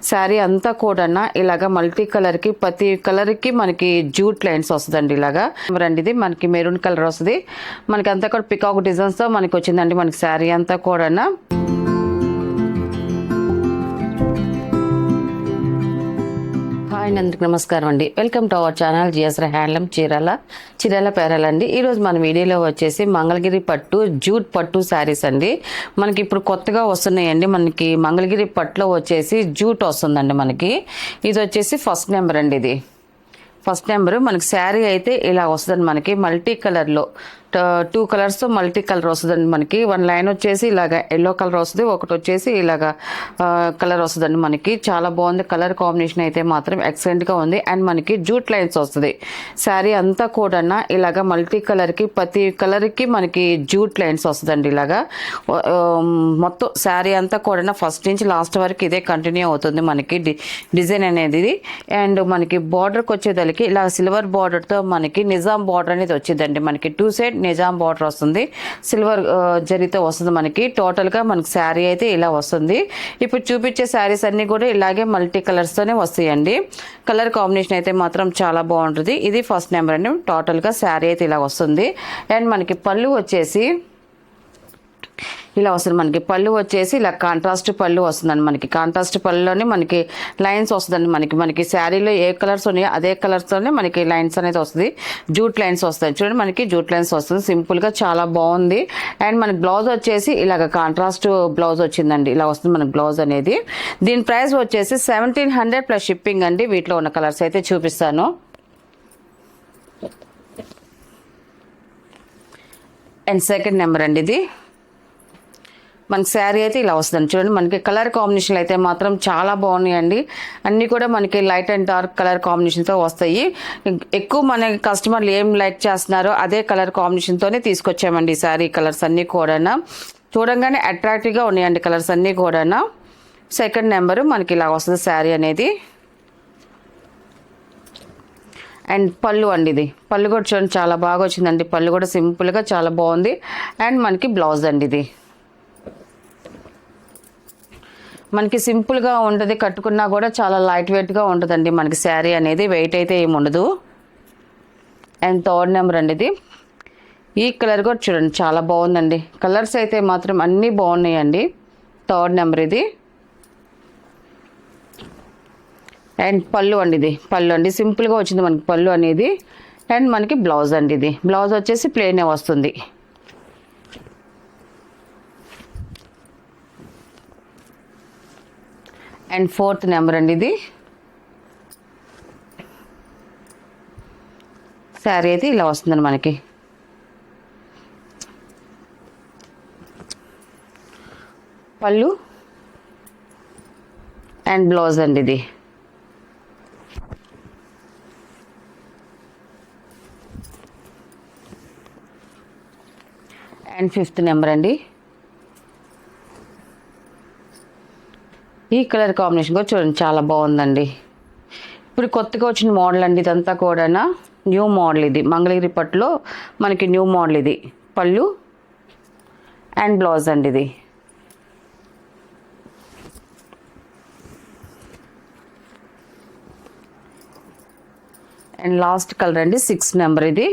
శారీ అంతా కూడా ఇలాగా మల్టీ కలర్కి ప్రతి కలర్కి మనకి జూట్ లైన్స్ వస్తుందండి. ఇలాగా రండి, ఇది మనకి మెరూన్ కలర్ వస్తుంది. మనకి అంతా కూడా పికాక్ డిజైన్స్తో మనకి వచ్చిందండి మనకి శారీ అంతా కూడా. హాయ్, అందరికి నమస్కారం అండి. Welcome to our channel GSR handloom Chirala పేరాలండి. ఈరోజు మన వీడియోలో వచ్చేసి మంగళగిరి పట్టు జూట్ పట్టు శారీస్ అండి. మనకి ఇప్పుడు కొత్తగా వస్తున్నాయండి. మనకి మంగళగిరి పట్టులో వచ్చేసి జూట్ వస్తుందండి. మనకి ఇది వచ్చేసి ఫస్ట్ నెంబర్ అండి. ఇది ఫస్ట్ నెంబరు. మనకి శారీ అయితే ఇలా వస్తుందండి. మనకి మల్టీ కలర్లో 2 కలర్స్తో మల్టీ కలర్ వస్తుందండి. మనకి 1 లైన్ వచ్చేసి ఇలాగ ఎల్లో కలర్ వస్తుంది, ఒకటి వచ్చేసి ఇలాగ కలర్ వస్తుందండి. మనకి చాలా బాగుంది. కలర్ కాంబినేషన్ అయితే మాత్రం ఎక్సలెంట్గా ఉంది. అండ్ మనకి జూట్ లైన్స్ వస్తుంది. శారీ అంతా కూడా ఇలాగ మల్టీ కలర్కి ప్రతి కలర్కి మనకి జూట్ లైన్స్ వస్తుందండి. ఇలాగా మొత్తం శారీ అంతా కూడా ఫస్ట్ నుంచి లాస్ట్ వరకు ఇదే కంటిన్యూ అవుతుంది మనకి డిజైన్ అనేది. అండ్ మనకి బార్డర్కి వచ్చేదానికి ఇలా సిల్వర్ బార్డర్తో మనకి నిజాం బార్డర్ అనేది వచ్చిందండి. మనకి 2 సైడ్ నిజాం బార్డర్ వస్తుంది, సిల్వర్ జరీతో వస్తుంది. మనకి టోటల్గా మనకి శారీ అయితే ఇలా వస్తుంది. ఇప్పుడు చూపించే శారీస్ అన్నీ కూడా ఇలాగే మల్టీ కలర్స్తోనే వస్తాయండి. కలర్ కాంబినేషన్ అయితే మాత్రం చాలా బాగుంటుంది. ఇది ఫస్ట్ నెంబర్ అండి. టోటల్గా శారీ అయితే ఇలా వస్తుంది. అండ్ మనకి పళ్ళు వచ్చేసి ఇలా వస్తుంది. మనకి పళ్ళు వచ్చేసి ఇలా కాంట్రాస్ట్ పళ్ళు వస్తుందండి. మనకి కాంట్రాస్ట్ పళ్ళులోనే మనకి లైన్స్ వస్తుందండి. మనకి శారీలో ఏ కలర్స్ ఉన్నాయో అదే కలర్స్తోనే మనకి లైన్స్ అనేది వస్తుంది. జూట్ లైన్స్ వస్తాయి చూడండి. మనకి జూట్ లైన్స్ వస్తుంది. సింపుల్గా చాలా బాగుంది. అండ్ మనకి బ్లౌజ్ వచ్చేసి ఇలాగ కాంట్రాస్ట్ బ్లౌజ్ వచ్చిందండి. ఇలా వస్తుంది మనకి బ్లౌజ్ అనేది. దీని ప్రైస్ వచ్చేసి 1700 ప్లస్ షిప్పింగ్ అండి. వీటిలో ఉన్న కలర్స్ అయితే చూపిస్తాను. అండ్ సెకండ్ నెంబర్ అండి. ఇది మనకి శారీ అయితే ఇలా వస్తుందండి. చూడండి, మనకి కలర్ కాంబినేషన్లు అయితే మాత్రం చాలా బాగున్నాయండి. అన్నీ కూడా మనకి లైట్ అండ్ డార్క్ కలర్ కాంబినేషన్తో వస్తాయి. ఎక్కువ మన కస్టమర్లు ఏం లైక్ చేస్తున్నారో అదే కలర్ కాంబినేషన్తోనే తీసుకొచ్చామండి. ఈ శారీ కలర్స్ అన్నీ కూడా చూడంగానే అట్రాక్టివ్గా ఉన్నాయండి కలర్స్ అన్నీ కూడా. సెకండ్ నెంబరు మనకి ఇలా వస్తుంది శారీ అనేది. అండ్ పళ్ళు అండి. ఇది పళ్ళు కూడా చూడండి చాలా బాగా వచ్చిందండి. పళ్ళు కూడా సింపుల్గా చాలా బాగుంది. అండ్ మనకి బ్లౌజ్ అండి. ఇది మనకి సింపుల్గా ఉంటుంది, కట్టుకున్నా కూడా చాలా లైట్ వెయిట్గా ఉంటుందండి మనకి శారీ అనేది. వెయిట్ అయితే ఏమి ఉండదు. అండ్ థర్డ్ నెంబర్ అండి. ఇది ఈ కలర్ కూడా చూడండి చాలా బాగుందండి. కలర్స్ అయితే మాత్రం అన్నీ బాగున్నాయండి. థర్డ్ నెంబర్ ఇది. అండ్ పళ్ళు అండి. ఇది పళ్ళు అండి. సింపుల్గా వచ్చింది మనకి పళ్ళు అనేది. అండ్ మనకి బ్లౌజ్ అండి. ఇది బ్లౌజ్ వచ్చేసి ప్లెయినే వస్తుంది. అండ్ ఫోర్త్ నెంబర్ అండి. ఇది శారీ అయితే ఇలా వస్తుందండి మనకి. పళ్ళు అండ్ బ్లౌజ్ అండి. ఇది అండ్ ఫిఫ్త్ నెంబర్ అండి. ఈ కలర్ కాంబినేషన్ కూడా చూడండి చాలా బాగుందండి. ఇప్పుడు కొత్తగా వచ్చిన మోడల్ అండి. ఇదంతా కూడా న్యూ మోడల్. ఇది మంగళగిరి పట్టులో మనకి న్యూ మోడల్. ఇది పళ్ళు అండ్ బ్లౌజ్ అండి. ఇది అండ్ లాస్ట్ కలర్ అండి 6 నెంబర్. ఇది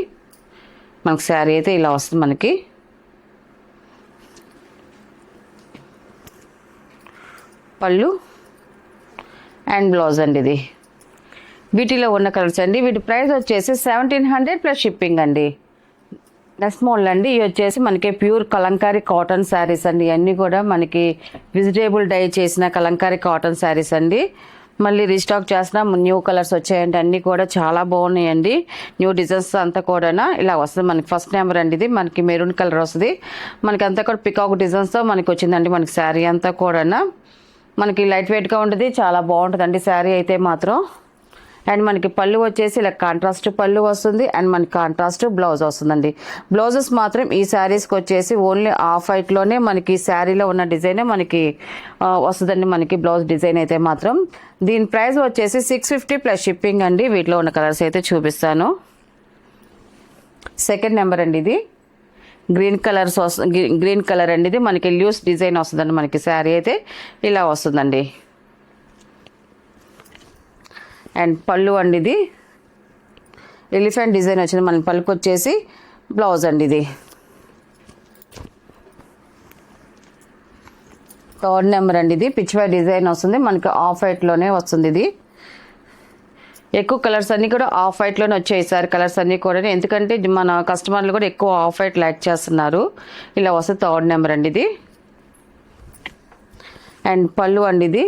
మనకి శారీ అయితే ఇలా వస్తుంది మనకి. పళ్ళు అండ్ బ్లౌజ్ అండి. ఇది వీటిలో ఉన్న కలర్స్ అండి. వీటి ప్రైస్ వచ్చేసి 1700 ప్లస్ షిప్పింగ్ అండి. నెక్స్ట్ మోడల్ అండి. ఇవి వచ్చేసి మనకి ప్యూర్ కలంకారీ కాటన్ శారీస్ అండి. ఇవన్నీ కూడా మనకి వెజిటేబుల్ డై చేసిన కలంకారీ కాటన్ శారీస్ అండి. మళ్ళీ రీస్టాక్ చేసిన న్యూ కలర్స్ వచ్చాయండి. అన్నీ కూడా చాలా బాగున్నాయండి. న్యూ డిజైన్స్ అంతా కూడా ఇలా వస్తుంది మనకి. ఫస్ట్ నెంబర్ అండి. ఇది మనకి మెరూన్ కలర్ వస్తుంది. మనకి అంతా కూడా పికాక్ డిజైన్స్తో మనకి వచ్చిందండి మనకి శారీ అంతా కూడా. మనకి లైట్ వెయిట్గా ఉంటుంది, చాలా బాగుంటుందండి శారీ అయితే మాత్రం. అండ్ మనకి పళ్ళు వచ్చేసి ఇలా కాంట్రాస్ట్ పళ్ళు వస్తుంది. అండ్ మనకి కాంట్రాస్ట్ బ్లౌజ్ వస్తుందండి. బ్లౌజెస్ మాత్రం ఈ శారీస్కి వచ్చేసి ఓన్లీ ఆఫ్ వైట్లోనే మనకి శారీలో ఉన్న డిజైనే మనకి వస్తుందండి మనకి బ్లౌజ్ డిజైన్ అయితే మాత్రం. దీని ప్రైస్ వచ్చేసి 650 ప్లస్ షిప్పింగ్ అండి. వీటిలో ఉన్న కలర్స్ అయితే చూపిస్తాను. సెకండ్ నెంబర్ అండి. ఇది గ్రీన్ కలర్ అండి. ఇది మనకి లూస్ డిజైన్ వస్తుందండి మనకి. శారీ అయితే ఇలా వస్తుందండి. అండ్ పళ్ళు అండి ఇది ఎలిఫెంట్ డిజైన్ వచ్చింది. మన పళ్ళుకి వచ్చేసి బ్లౌజ్ అండి ఇది. థర్డ్ నెంబర్ అండి ఇది పిచ్వై డిజైన్ వస్తుంది. మనకి ఆఫ్ వైట్లోనే వస్తుంది. ఇది ఎక్కువ కలర్స్ అన్నీ కూడా ఆఫ్ వైట్లోనే వచ్చాయి సార్ కలర్స్ అన్నీ కూడా, ఎందుకంటే మన కస్టమర్లు కూడా ఎక్కువ ఆఫ్ వైట్ లైక్ చేస్తున్నారు. ఇలా వస్తుంది థర్డ్ నెంబర్ అండి ఇది. అండ్ పళ్ళు అండి ఇది.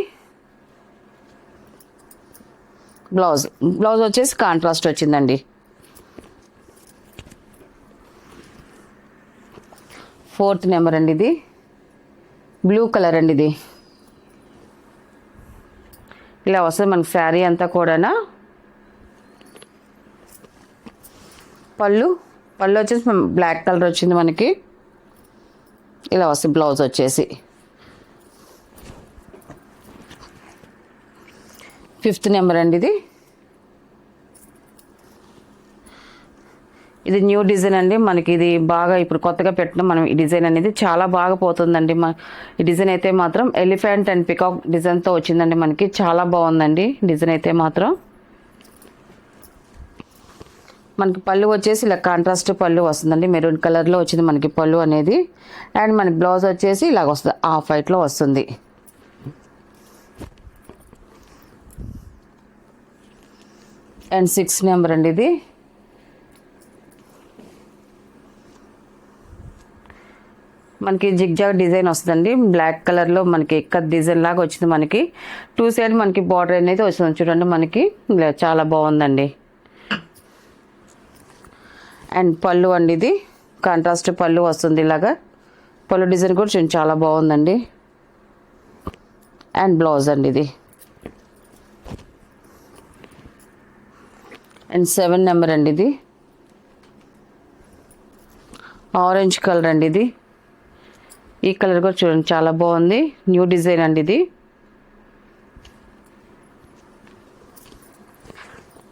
బ్లౌజ్ వచ్చేసి కాంట్రాస్ట్ వచ్చిందండి. ఫోర్త్ నెంబర్ అండి ఇది బ్లూ కలర్ అండి ఇది. ఇలా వస్తుంది మనకి శారీ అంతా కూడా. పళ్ళు వచ్చేసి బ్లాక్ కలర్ వచ్చింది మనకి. ఇలా వస్తుంది బ్లౌజ్ వచ్చేసి. ఫిఫ్త్ నెంబర్ అండి ఇది. ఇది న్యూ డిజైన్ అండి మనకి. ఇది బాగా ఇప్పుడు కొత్తగా పెట్టిన మనం ఈ డిజైన్ అనేది చాలా బాగా పోతుందండి. ఈ డిజైన్ అయితే మాత్రం ఎలిఫెంట్ అండ్ పికాక్ డిజైన్తో వచ్చిందండి మనకి. చాలా బాగుందండి డిజైన్ అయితే మాత్రం. మనకి పళ్ళు వచ్చేసి ఇలా కాంట్రాస్ట్ పళ్ళు వస్తుందండి. మెరూన్ కలర్లో వచ్చింది మనకి పళ్ళు అనేది. అండ్ మనకి బ్లౌజ్ వచ్చేసి ఇలాగ వస్తుంది, ఆఫ్ వైట్లో వస్తుంది. అండ్ 6th నెంబర్ అండి ఇది. మనకి జిగ్జాగ్ డిజైన్ వస్తుందండి. బ్లాక్ కలర్లో మనకి ఎక్క డిజైన్ లాగా వచ్చింది మనకి. 2 సైడ్ మనకి బార్డర్ అనేది వస్తుంది చూడండి మనకి. చాలా బాగుందండి. అండ్ పళ్ళు అండి ఇది కాంట్రాస్ట్ పళ్ళు వస్తుంది. ఇలాగా పళ్ళు డిజైన్ కూడా చాలా బాగుందండి. అండ్ బ్లౌజ్ అండి ఇది. అండ్ 7 నెంబర్ అండి ఇది. ఆరెంజ్ కలర్ అండి ఇది. ఈ కలర్ కూడా చూడండి చాలా బాగుంది. న్యూ డిజైన్ అండి ఇది.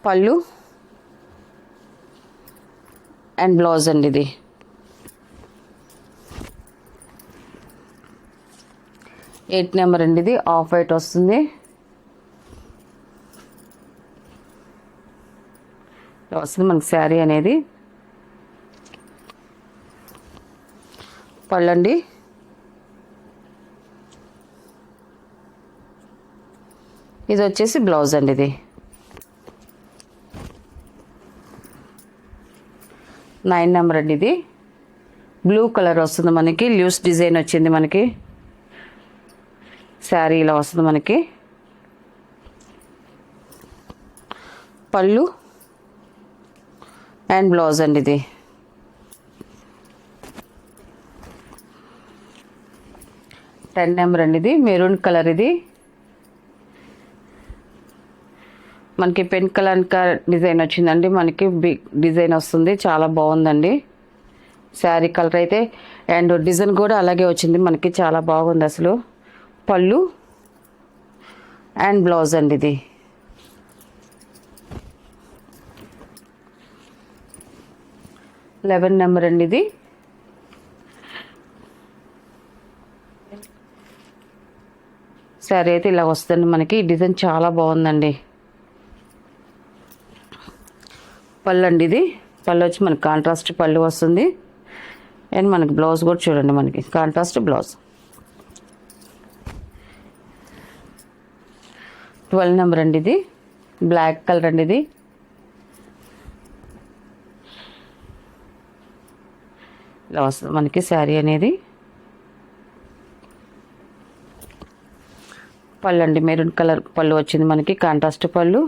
పళ్ళు అండ్ బ్లౌజ్ అండి ఇది. 8 నెంబర్ అండి ఇది. ఆఫ్ వైట్ వస్తుంది. వస్తుంది మనకి శారీ అనేది. పళ్ళండి. ఇది వచ్చేసి బ్లౌజ్ అండి ఇది. 9 నెంబర్ అండి ఇది. బ్లూ కలర్ వస్తుంది మనకి. ల్యూస్ డిజైన్ వచ్చింది మనకి. శారీ ఇలా వస్తుంది మనకి. పళ్ళు అండ్ బ్లౌజ్ అండి ఇది. టెన్ నెంబర్ అండి ఇది. మెరూన్ కలర్ ఇది. మనకి పెన్ కలర్ డిజైన్ వచ్చిందండి మనకి. బిగ్ డిజైన్ వస్తుంది. చాలా బాగుందండి శారీ కలర్ అయితే. అండ్ డిజైన్ కూడా అలాగే వచ్చింది మనకి. చాలా బాగుంది అసలు. పళ్ళు అండ్ బ్లౌజ్ అండి ఇది. లెవెన్ నెంబర్ అండి ఇది. శారీ అయితే ఇలా వస్తుంది మనకి. ఈ డిజైన్ చాలా బాగుందండి. పళ్ళు అండి ఇది. పళ్ళు వచ్చి మనకి కాంట్రాస్ట్ పళ్ళు వస్తుంది. అండ్ మనకి బ్లౌజ్ కూడా చూడండి మనకి కాంట్రాస్ట్ బ్లౌజ్. 12 నెంబర్ అండి ఇది. బ్లాక్ కలర్ అండి ఇది. ఇలా వస్తుంది మనకి శారీ అనేది. పళ్ళు అండి మెరూన్ కలర్ పళ్ళు వచ్చింది మనకి. కాంట్రాస్ట్ పళ్ళు.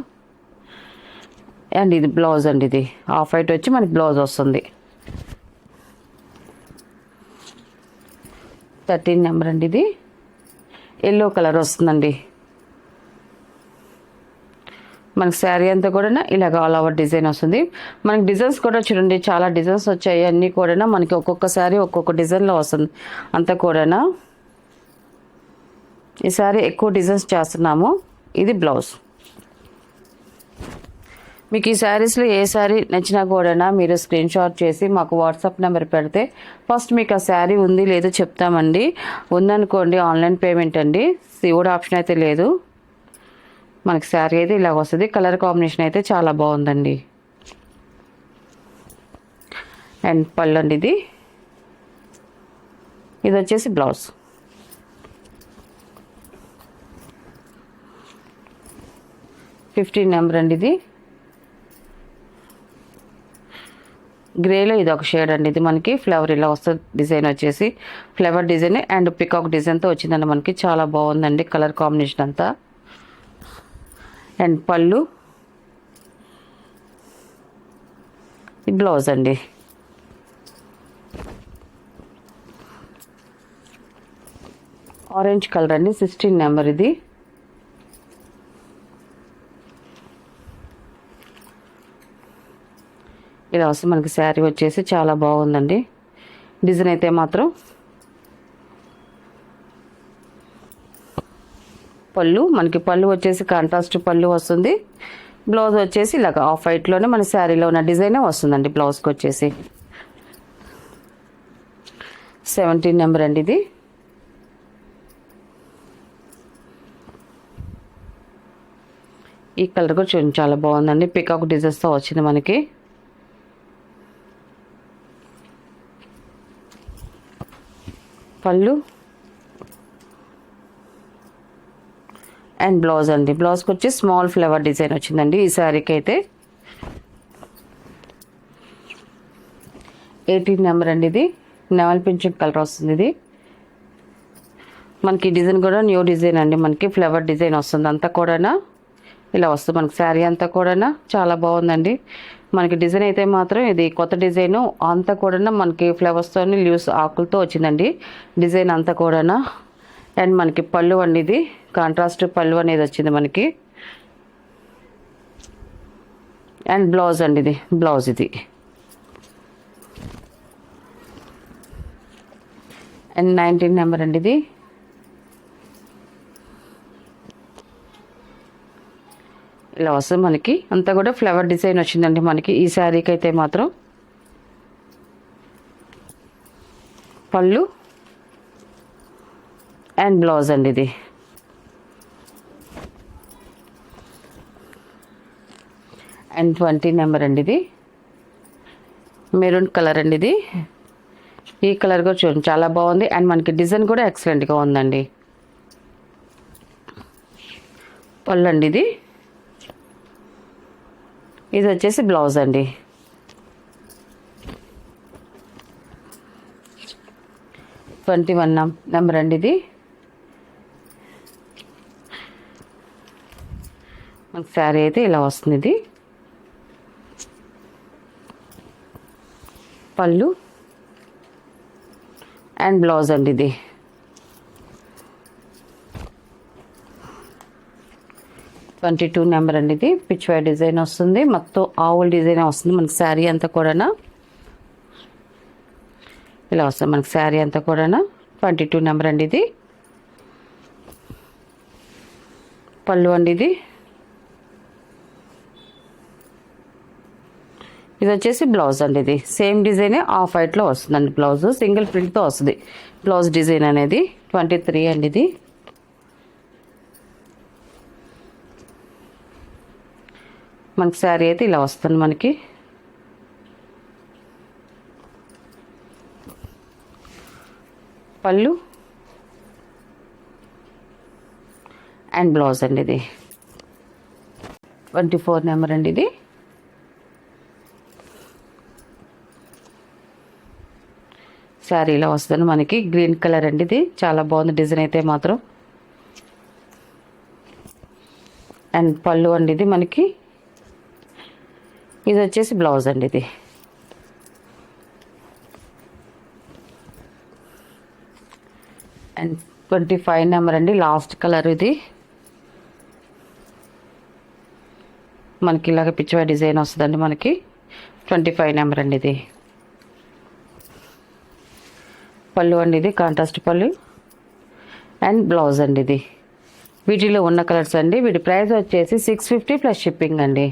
అండ్ ఇది బ్లౌజ్ అండి ఇది. ఆఫ్ వైట్ వచ్చి మనకి బ్లౌజ్ వస్తుంది. 13 నెంబర్ అండి ఇది. ఎల్లో కలర్ వస్తుందండి మనకి. శారీ అంతా కూడా ఇలాగ ఆల్ ఓవర్ డిజైన్ వస్తుంది మనకి. డిజైన్స్ కూడా చూడండి చాలా డిజైన్స్ వచ్చాయి. అన్నీ కూడా మనకి ఒక్కొక్క శారీ ఒక్కొక్క డిజైన్లో వస్తుంది అంతా కూడా. ఈ శారీ ఎక్కువ డిజైన్స్ చేస్తున్నాము. ఇది బ్లౌజ్. మీకు ఈ శారీస్లో ఏ శారీ నచ్చినా కూడా మీరు స్క్రీన్ షాట్ చేసి మాకు వాట్సాప్ నెంబర్ పెడితే ఫస్ట్ మీకు ఆ శారీ ఉంది లేదో చెప్తామండి. ఉందనుకోండి ఆన్లైన్ పేమెంట్ అండి. శివుడు ఆప్షన్ అయితే లేదు. మనకి శారీ అయితే ఇలా వస్తుంది. కలర్ కాంబినేషన్ అయితే చాలా బాగుందండి. అండ్ పళ్ళు అండి ఇది వచ్చేసి బ్లౌజ్. నెంబర్ అండి ఇది. గ్రేలో ఇది ఒక షేడ్ అండి. ఇది మనకి ఫ్లవర్ ఇలా వస్తుంది. డిజైన్ వచ్చేసి ఫ్లవర్ డిజైన్ అండ్ పికాక్ డిజైన్తో వచ్చిందండి. మనకి చాలా బాగుందండి కలర్ కాంబినేషన్ అంతా. అండ్ పళ్ళు, బ్లౌజ్ అండి. ఆరెంజ్ కలర్ అండి. 16 నెంబర్ ఇది. ఇలా వస్తుంది మనకి శారీ వచ్చేసి చాలా బాగుందండి. డిజైన్ అయితే మాత్రం పళ్ళు, మనకి పళ్ళు వచ్చేసి కాంట్రాస్ట్ పళ్ళు వస్తుంది. బ్లౌజ్ వచ్చేసి ఇలాగ ఆఫ్ వైట్లోనే మన శారీలో ఉన్న డిజైనే వస్తుందండి. బ్లౌజ్కి వచ్చేసి 17 నెంబర్ అండి ఇది. ఈ కలర్ కూడా చూడండి చాలా బాగుందండి. పికాక్ డిజైన్స్తో వచ్చింది మనకి. పళ్ళు అండ్ బ్లౌజ్ అండి. బ్లౌజ్కి వచ్చి స్మాల్ ఫ్లవర్ డిజైన్ వచ్చిందండి ఈ శారీకి అయితే. 18 నెంబర్ అండి ఇది. నెమల్ పింఛన్ కలర్ వస్తుంది ఇది. మనకి డిజైన్ కూడా న్యూ డిజైన్ అండి. మనకి ఫ్లవర్ డిజైన్ వస్తుంది అంతా కూడా ఇలా వస్తుంది మనకి శారీ అంతా కూడా చాలా బాగుందండి. మనకి డిజైన్ అయితే మాత్రం ఇది కొత్త డిజైన్ అంతా కూడా మనకి ఫ్లవర్స్తో లీవ్స్ ఆకులతో వచ్చిందండి డిజైన్ అంతా కూడా. అండ్ మనకి పళ్ళు అండి ఇది. కాంట్రాస్ట్ పళ్ళు అనేది వచ్చింది మనకి. అండ్ బ్లౌజ్ అండి ఇది. బ్లౌజ్ ఇది. అండ్ 19 నెంబర్ అండి ఇది. ఇలా వస్తుంది మనకి అంతా కూడా ఫ్లవర్ డిజైన్ వచ్చిందండి మనకి ఈ శారీకి అయితే మాత్రం. పళ్ళు అండ్ బ్లౌజ్ అండి ఇది. అండ్ 20 నెంబర్ అండి ఇది. మెరూన్ కలర్ అండి ఇది. ఈ కలర్ కూడా చూడండి చాలా బాగుంది. అండ్ మనకి డిజైన్ కూడా ఎక్సలెంట్గా ఉందండి. పళ్ళు అండి ఇది. ఇది వచ్చేసి బ్లౌజ్ అండి. ట్వంటీ వన్ నెంబర్ అండి ఇది. మనకి శారీ అయితే ఇలా వస్తుంది ఇది. పళ్ళు అండ్ బ్లౌజ్ అండి ఇది. ట్వంటీ టూ నెంబర్ అండి ఇది. పిచ్వై డిజైన్ వస్తుంది. మొత్తం ఆవుల డిజైన్ వస్తుంది మనకి శారీ అంతా కూడా. ఇలా వస్తుంది మనకి శారీ అంతా కూడా. 22 నెంబర్ అండి ఇది. పళ్ళు అండి ఇది. ఇది వచ్చేసి బ్లౌజ్ అండి ఇది. సేమ్ డిజైనే ఆఫ్ వైట్లో వస్తుందండి బ్లౌజ్. సింగిల్ ప్రింట్తో వస్తుంది బ్లౌజ్ డిజైన్ అనేది. 23 అండి ఇది. మనకి శారీ అయితే ఇలా వస్తుంది మనకి. పళ్ళు అండ్ బ్లౌజ్ అండి ఇది. 24 నెంబర్ అండి ఇది. శారీ ఇలా వస్తుంది మనకి. గ్రీన్ కలర్ అండి ఇది. చాలా బాగుంది డిజైన్ అయితే మాత్రం. అండ్ పళ్ళు అండి ఇది మనకి. ఇది వచ్చేసి బ్లౌజ్ అండి ఇది. అండ్ 25 నెంబర్ అండి. లాస్ట్ కలర్ ఇది. మనకి ఇలాగ పిచ్చివై డిజైన్ వస్తుందండి మనకి. 25 నెంబర్ అండి ఇది. పళ్ళు అండి ఇది. కాంట్రాస్ట్ పళ్ళు అండ్ బ్లౌజ్ అండి ఇది. వీటిలో ఉన్న కలర్స్ అండి. వీటి ప్రైస్ వచ్చేసి 650 ప్లస్ షిప్పింగ్ అండి.